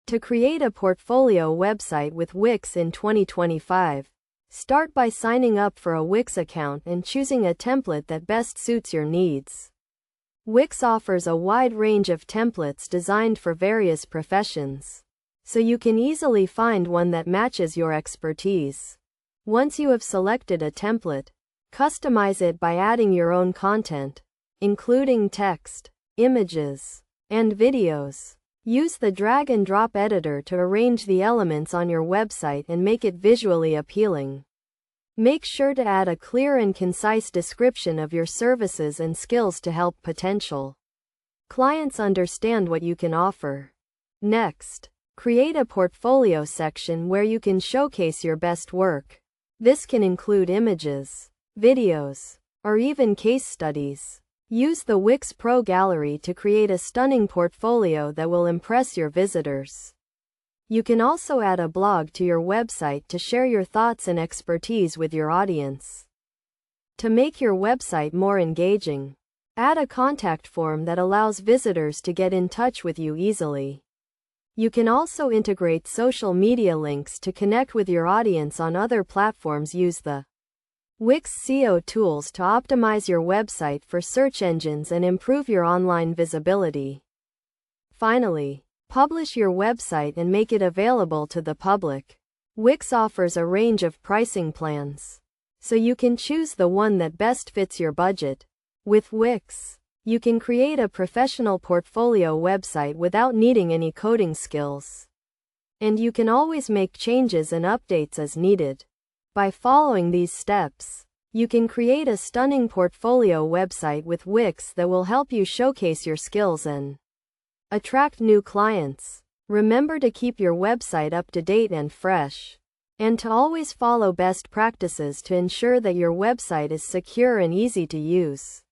To create a portfolio website with Wix in 2025, start by signing up for a Wix account and choosing a template that best suits your needs. Wix offers a wide range of templates designed for various professions, so you can easily find one that matches your expertise. Once you have selected a template, customize it by adding your own content, including text, images, and videos. Use the drag and drop editor to arrange the elements on your website and make it visually appealing. Make sure to add a clear and concise description of your services and skills to help potential clients understand what you can offer. Next, create a portfolio section where you can showcase your best work. This can include images, videos, or even case studies. Use the Wix Pro Gallery to create a stunning portfolio that will impress your visitors. You can also add a blog to your website to share your thoughts and expertise with your audience. To make your website more engaging, add a contact form that allows visitors to get in touch with you easily. You can also integrate social media links to connect with your audience on other platforms. Use the Wix SEO tools to optimize your website for search engines and improve your online visibility. Finally, publish your website and make it available to the public. Wix offers a range of pricing plans, so you can choose the one that best fits your budget. With Wix, you can create a professional portfolio website without needing any coding skills. And you can always make changes and updates as needed. By following these steps, you can create a stunning portfolio website with Wix that will help you showcase your skills and attract new clients. Remember to keep your website up to date and fresh, and to always follow best practices to ensure that your website is secure and easy to use.